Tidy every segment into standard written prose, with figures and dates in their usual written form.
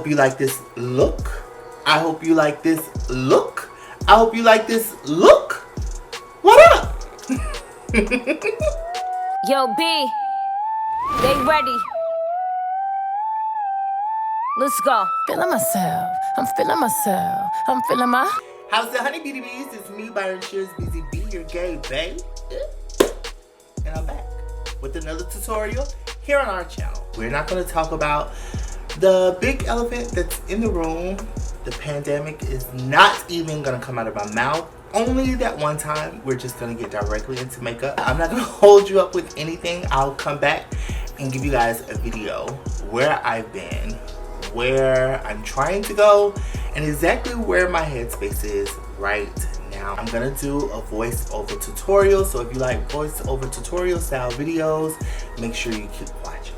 hope you like this look. I hope you like this look. I hope you like this look. What up? Yo, B, they ready. Let's go. Feeling myself. I'm feeling myself. I'm feeling my... How's the honey beauty bees? It's me, Byron Shears, Busy Bee, your gay babe. And I'm back with another tutorial here on our channel. We're not going to talk about the big elephant that's in the room. The pandemic is not even going to come out of my mouth. Only that one time. We're just going to get directly into makeup. I'm not going to hold you up with anything. I'll come back and give you guys a video where I've been, where I'm trying to go, and exactly where my headspace is right now. I'm gonna do a voiceover tutorial, so if you like voiceover tutorial style videos, make sure you keep watching.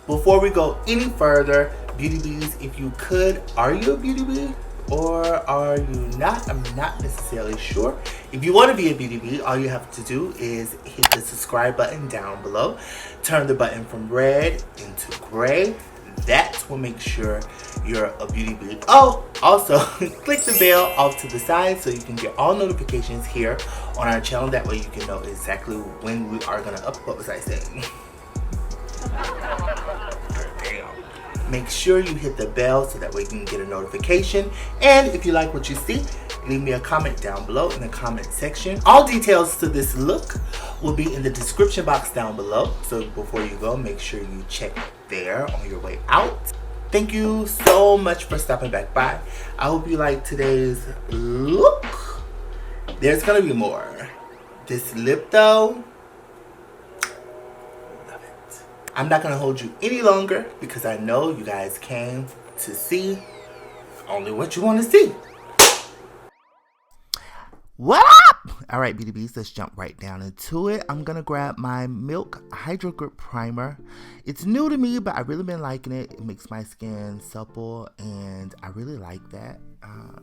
Before we go any further, beauty bees, if you could, are you a beauty bee or are you not? I'm not necessarily sure. If you want to be a beauty bee, all you have to do is hit the subscribe button down below, turn the button from red into gray. That will make sure you're a beauty bee. Oh, also click the bell off to the side so you can get all notifications here on our channel. That way you can know exactly when we are gonna upload. What was I saying? Damn. Make sure you hit the bell so that way you can get a notification. And if you like what you see, leave me a comment down below in the comment section. All details to this look will be in the description box down below. So before you go, make sure you check there on your way out. Thank you so much for stopping back by. I hope you like today's look. There's gonna be more. This lip though, love it. I'm not gonna hold you any longer because I know you guys came to see only what you want to see. What up? All right, beauty bees, let's jump right down into it. I'm gonna grab my Milk Hydro Grip Primer. It's new to me, but I've really been liking it. It makes my skin supple, and I really like that.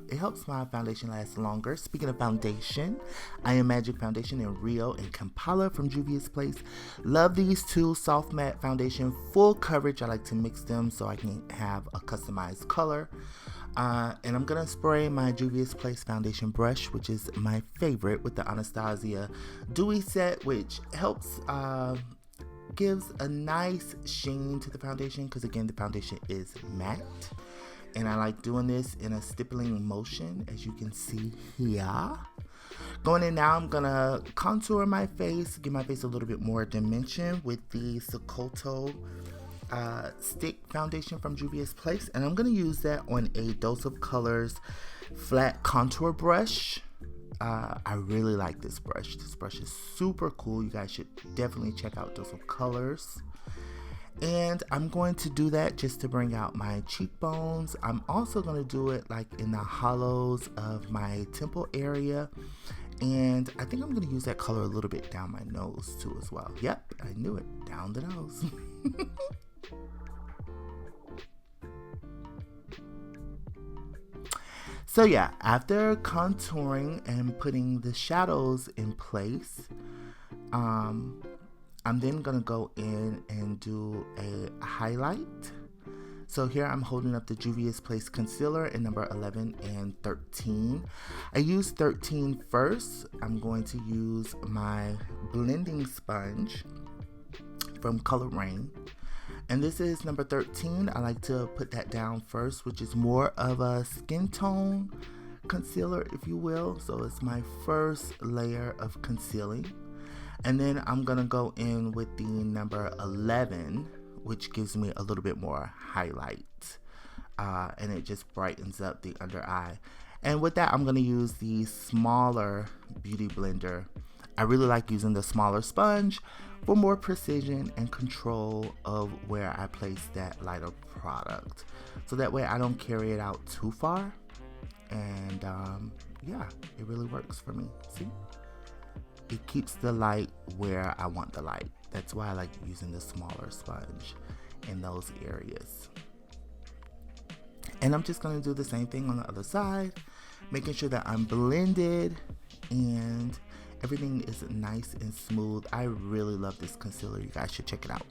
It helps my foundation last longer. Speaking of foundation, I Am Magic Foundation in Rio and Kampala from Juvia's Place. Love these two. Soft matte foundation, full coverage. I like to mix them so I can have a customized color. And I'm gonna spray my Juvia's Place foundation brush, which is my favorite, with the Anastasia Dewy set, which helps gives a nice sheen to the foundation because again the foundation is matte, and I like doing this in a stippling motion, as you can see here. Going in now, I'm gonna contour my face, give my face a little bit more dimension with the Sokoto stick foundation from Juvia's Place, and I'm gonna use that on a Dose of Colors flat contour brush. I really like this brush. This brush is super cool. You guys should definitely check out Dose of Colors. And I'm going to do that just to bring out my cheekbones. I'm also going to do it like in the hollows of my temple area. And I think I'm going to use that color a little bit down my nose too as well. Yep, I knew it. Down the nose. So yeah, after contouring and putting the shadows in place, I'm then gonna go in and do a highlight. So here I'm holding up the Juvia's Place concealer in number 11 and 13. I use 13 first. I'm going to use my blending sponge from Color Rain. And this is number 13. I like to put that down first, which is more of a skin tone concealer, if you will. So it's my first layer of concealing. And then I'm gonna go in with the number 11, which gives me a little bit more highlight. And it just brightens up the under eye. And with that, I'm gonna use the smaller beauty blender. I really like using the smaller sponge for more precision and control of where I place that lighter product. So that way I don't carry it out too far. And yeah, it really works for me. See? It keeps the light where I want the light. That's why I like using the smaller sponge in those areas. And I'm just going to do the same thing on the other side, making sure that I'm blended and everything is nice and smooth. I really love this concealer. You guys should check it out.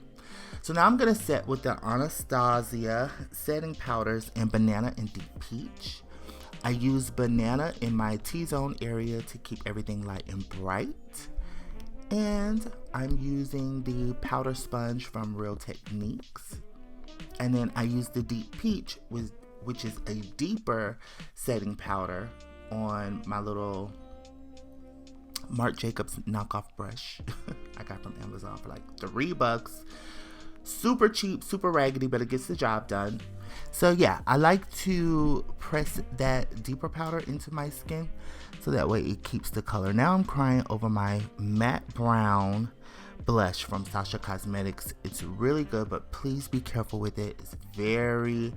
So now I'm going to set with the Anastasia setting powders in Banana and Deep Peach. I use Banana in my T-zone area to keep everything light and bright. And I'm using the powder sponge from Real Techniques. And then I use the Deep Peach, which is a deeper setting powder, on my little Marc Jacobs knockoff brush I got from Amazon for like $3. Super cheap, super raggedy, but it gets the job done. So yeah, I like to press that deeper powder into my skin so that way it keeps the color. Now I'm crying over my matte brown blush from Sasha Cosmetics. It's really good, but please be careful with it. It's very,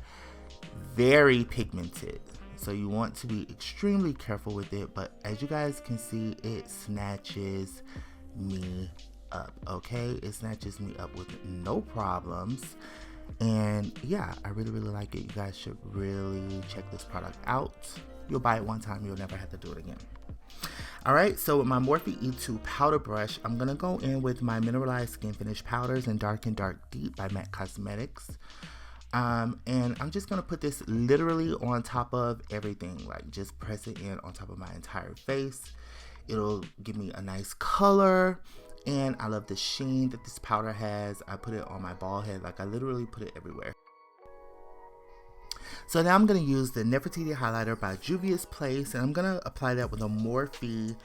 very pigmented. So you want to be extremely careful with it, but as you guys can see, it snatches me up, okay? It snatches me up with no problems. And yeah, I really, really like it. You guys should really check this product out. You'll buy it one time, you'll never have to do it again. All right, so with my Morphe E2 powder brush, I'm gonna go in with my Mineralized Skin Finish Powders in Dark and Dark Deep by MAC Cosmetics. And I'm just gonna put this literally on top of everything, like just press it in on top of my entire face. It'll give me a nice color, and I love the sheen that this powder has. I put it on my bald head, like I literally put it everywhere. So now I'm gonna use the Nefertiti highlighter by Juvia's Place, and I'm gonna apply that with a Morphe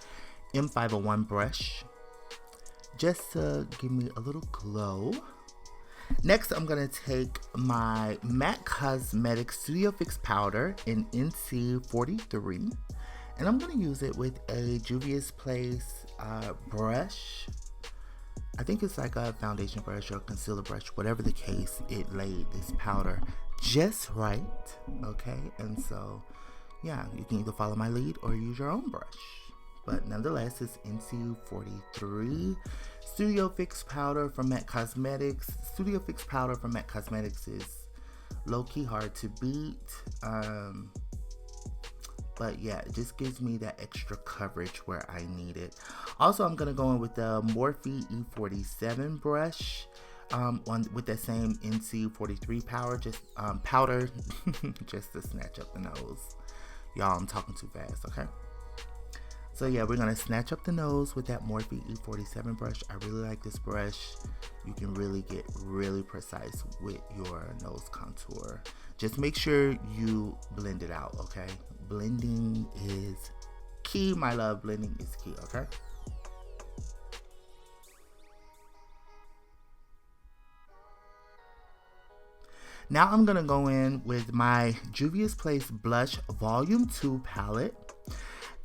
M501 brush, just to give me a little glow. Next, I'm going to take my MAC Cosmetics Studio Fix powder in NC43, and I'm going to use it with a Juvia's Place brush. I think it's like a foundation brush or concealer brush, whatever the case. It laid this powder just right, okay? And so, yeah, you can either follow my lead or use your own brush. But nonetheless, it's NC43 Studio Fix powder from MAC Cosmetics. Studio Fix powder from MAC Cosmetics is low-key hard to beat. But yeah, it just gives me that extra coverage where I need it. Also, I'm going to go in with the Morphe E47 brush with that same NC43 powder, just to snatch up the nose. Y'all, I'm talking too fast, okay? So yeah, we're going to snatch up the nose with that Morphe E47 brush. I really like this brush. You can really get really precise with your nose contour. Just make sure you blend it out, okay? Blending is key, my love. Blending is key, okay? Now I'm going to go in with my Juvia's Place Blush Volume 2 palette.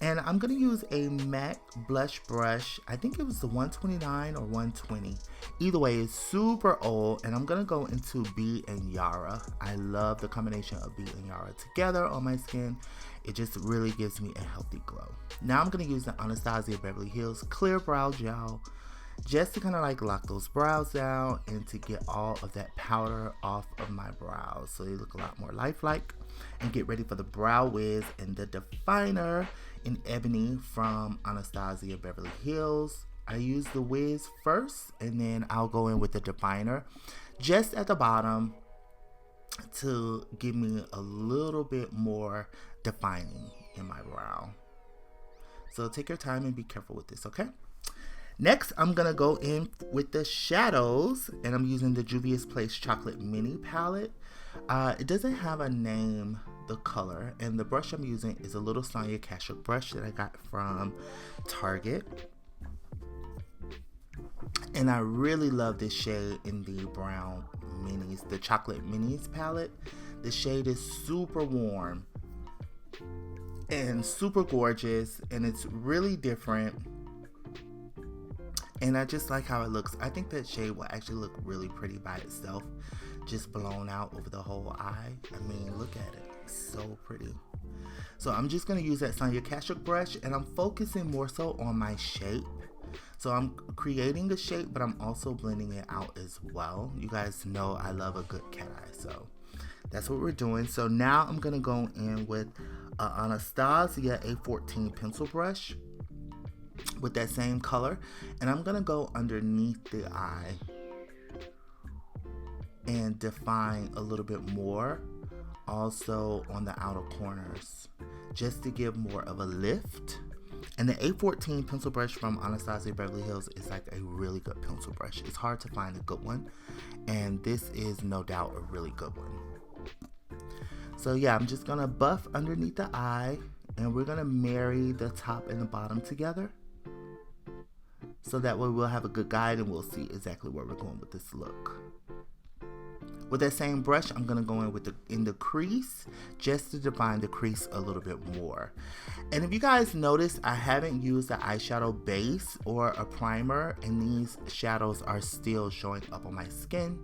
And I'm going to use a MAC blush brush. I think it was the 129 or 120. Either way, it's super old. And I'm going to go into Bee and Yara. I love the combination of Bee and Yara together on my skin. It just really gives me a healthy glow. Now I'm going to use the Anastasia Beverly Hills Clear Brow Gel, just to kind of like lock those brows down and to get all of that powder off of my brows so they look a lot more lifelike. And get ready for the Brow Wiz and the definer in Ebony from Anastasia Beverly Hills. I use the Wiz first, and then I'll go in with the definer just at the bottom to give me a little bit more defining in my brow. So take your time and be careful with this, okay? Next, I'm going to go in with the shadows, and I'm using the Juvia's Place Chocolate Mini palette. It doesn't have a name, the color, and the brush I'm using is a little Sonia Kashuk brush that I got from Target. And I really love this shade in the brown minis, the chocolate minis palette. The shade is super warm and super gorgeous, and it's really different. And I just like how it looks. I think that shade will actually look really pretty by itself, just blown out over the whole eye. I mean, look at it. It's so pretty. So I'm just going to use that Sonia Kashuk brush, and I'm focusing more so on my shape. So I'm creating the shape, but I'm also blending it out as well. You guys know I love a good cat eye, so that's what we're doing. So now I'm going to go in with Anastasia A14 pencil brush with that same color, and I'm going to go underneath the eye and define a little bit more also on the outer corners, just to give more of a lift. And the A14 pencil brush from Anastasia Beverly Hills is like a really good pencil brush. It's hard to find a good one, and this is no doubt a really good one. So yeah, I'm just gonna buff underneath the eye, and we're gonna marry the top and the bottom together, so that way we'll have a good guide and we'll see exactly where we're going with this look. With that same brush, I'm going to go in the crease, just to define the crease a little bit more. And if you guys notice, I haven't used the eyeshadow base or a primer, and these shadows are still showing up on my skin.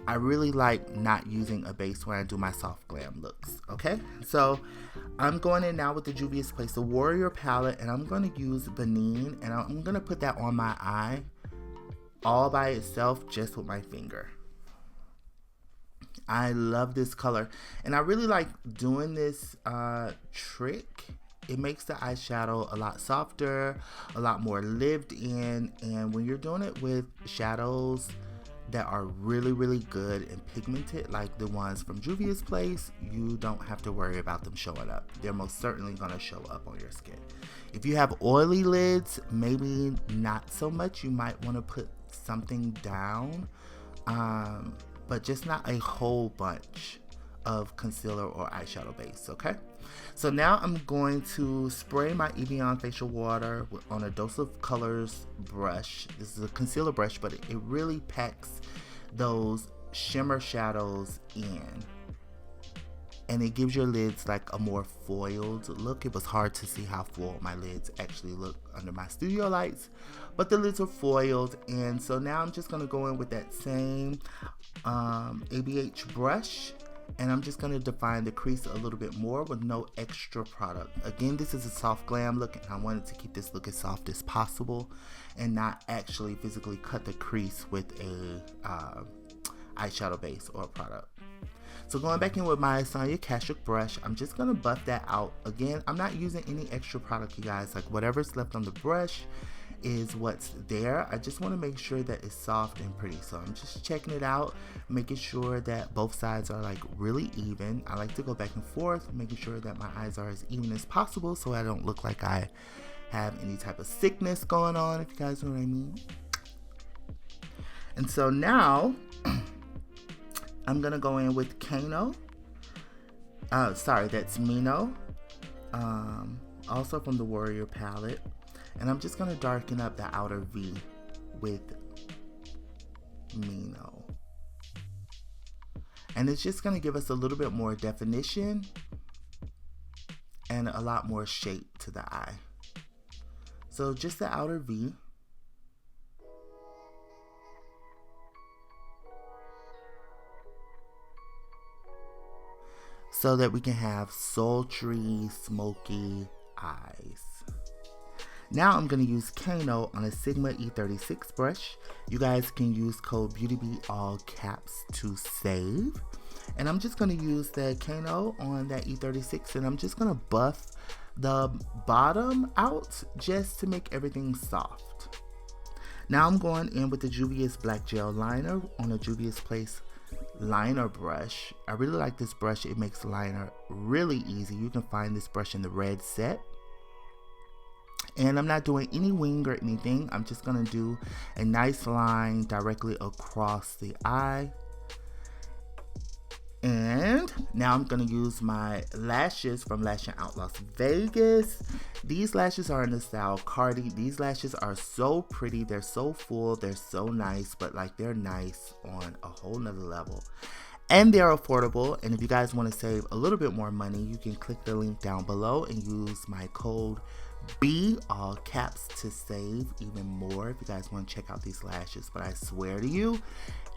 I really like not using a base when I do my soft glam looks, okay? So I'm going in now with the Juvia's Place, the Warrior palette, and I'm going to use Benin, and I'm going to put that on my eye all by itself, just with my finger. I love this color, and I really like doing this trick. It makes the eyeshadow a lot softer, a lot more lived in, and when you're doing it with shadows that are really, really good and pigmented, like the ones from Juvia's Place, you don't have to worry about them showing up. They're most certainly going to show up on your skin. If you have oily lids, maybe not so much. You might want to put something down, but just not a whole bunch of concealer or eyeshadow base, okay? So now I'm going to spray my Evian facial water on a Dose of Colors brush. This is a concealer brush, but it really packs those shimmer shadows in, and it gives your lids like a more foiled look. It was hard to see how full my lids actually look under my studio lights, but the lids are foiled. And so now I'm just going to go in with that same ABH brush, and I'm just going to define the crease a little bit more with no extra product. Again, this is a soft glam look, and I wanted to keep this look as soft as possible and not actually physically cut the crease with a eyeshadow base or a product. So going back in with my Sonia Kashuk brush, I'm just going to buff that out. Again, I'm not using any extra product, you guys. Like, whatever's left on the brush is what's there. I just want to make sure that it's soft and pretty. So I'm just checking it out, making sure that both sides are like really even. I like to go back and forth, making sure that my eyes are as even as possible, so I don't look like I have any type of sickness going on, if you guys know what I mean. And so now I'm gonna go in with Canon. That's Mino. Also from the Warrior palette. And I'm just gonna darken up the outer V with Mino. And it's just gonna give us a little bit more definition and a lot more shape to the eye. So just the outer V. So that we can have sultry, smoky eyes. Now I'm going to use Canon on a Sigma E36 brush. You guys can use code BeautyBee all caps to save. And I'm just going to use the Canon on that E36, and I'm just going to buff the bottom out just to make everything soft. Now I'm going in with the Juvia's Black Gel Liner on a Juvia's Place liner brush. I really like this brush. It makes liner really easy. You can find this brush in the red set. And I'm not doing any wing or anything. I'm just going to do a nice line directly across the eye. And now I'm going to use my lashes from Lash Out Las Vegas. These lashes are in the style Cardi. These lashes are so pretty. They're so full. They're so nice. But like, they're nice on a whole nother level. And they're affordable. And if you guys want to save a little bit more money, you can click the link down below and use my code B, all caps, to save even more if you guys want to check out these lashes. But I swear to you,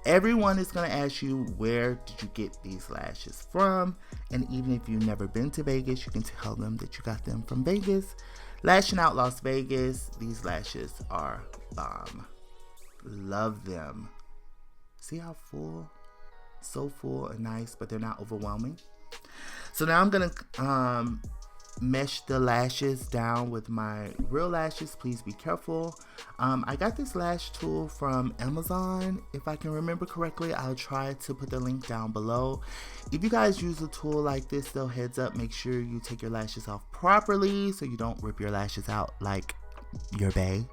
everyone is going to ask you, where did you get these lashes from? And even if you've never been to Vegas, you can tell them that you got them from Vegas. Lashing Out Las Vegas. These lashes are bomb. Love them. See how full? So full and nice, but they're not overwhelming. So now I'm going to mesh the lashes down with my real lashes. Please be careful. I got this lash tool from Amazon. If I can remember correctly, I'll try to put the link down below. If you guys use a tool like this, though, heads up, make sure you take your lashes off properly so you don't rip your lashes out like your bae.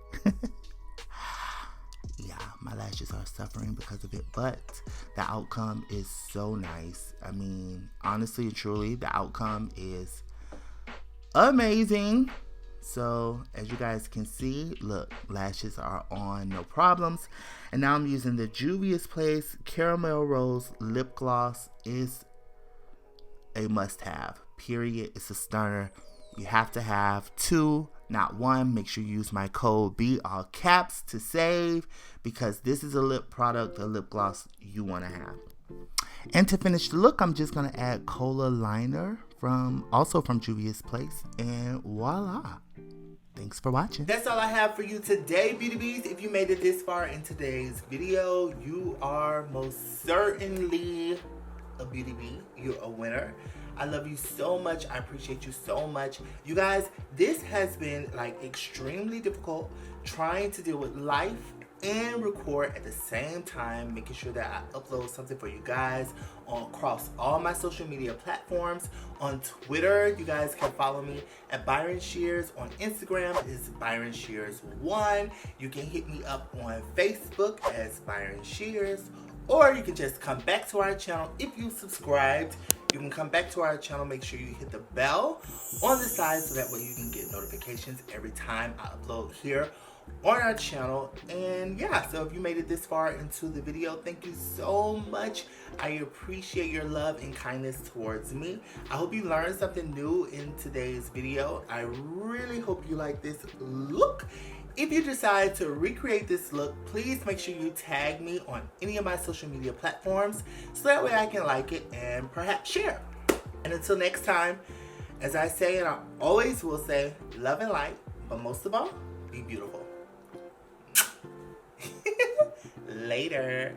Yeah, my lashes are suffering because of it, but the outcome is so nice. I mean, honestly and truly, the outcome is amazing. So as you guys can see, look, lashes are on, no problems. And now I'm using the Juvia's Place Caramel Rose Lip Gloss. Is a must-have, period. It's a stunner. You have to have two, not one. Make sure you use my code B, all caps, to save, because this is a lip product, a lip gloss you want to have. And to finish the look, I'm just going to add Cola Liner also from Juvia's Place, and voila. Thanks for watching. That's all I have for you today, Beauty Bees. If you made it this far in today's video, you are most certainly a Beauty Bee. You're a winner. I love you so much. I appreciate you so much. You guys, this has been like extremely difficult, trying to deal with life and record at the same time, making sure that I upload something for you guys across all my social media platforms. On Twitter, you guys can follow me at Byron Shears. On Instagram is Byron Shears 1. You can hit me up on Facebook as Byron Shears, or you can just come back to our channel. If you subscribed, you can come back to our channel. Make sure you hit the bell on the side so that way you can get notifications every time I upload here on our channel. And yeah, so if you made it this far into the video, thank you so much. I appreciate your love and kindness towards me. I hope you learned something new in today's video. I really hope you like this look. If you decide to recreate this look, please make sure you tag me on any of my social media platforms so that way I can like it and perhaps share. And until next time, as I say and I always will say, love and light, but most of all, be beautiful. Later.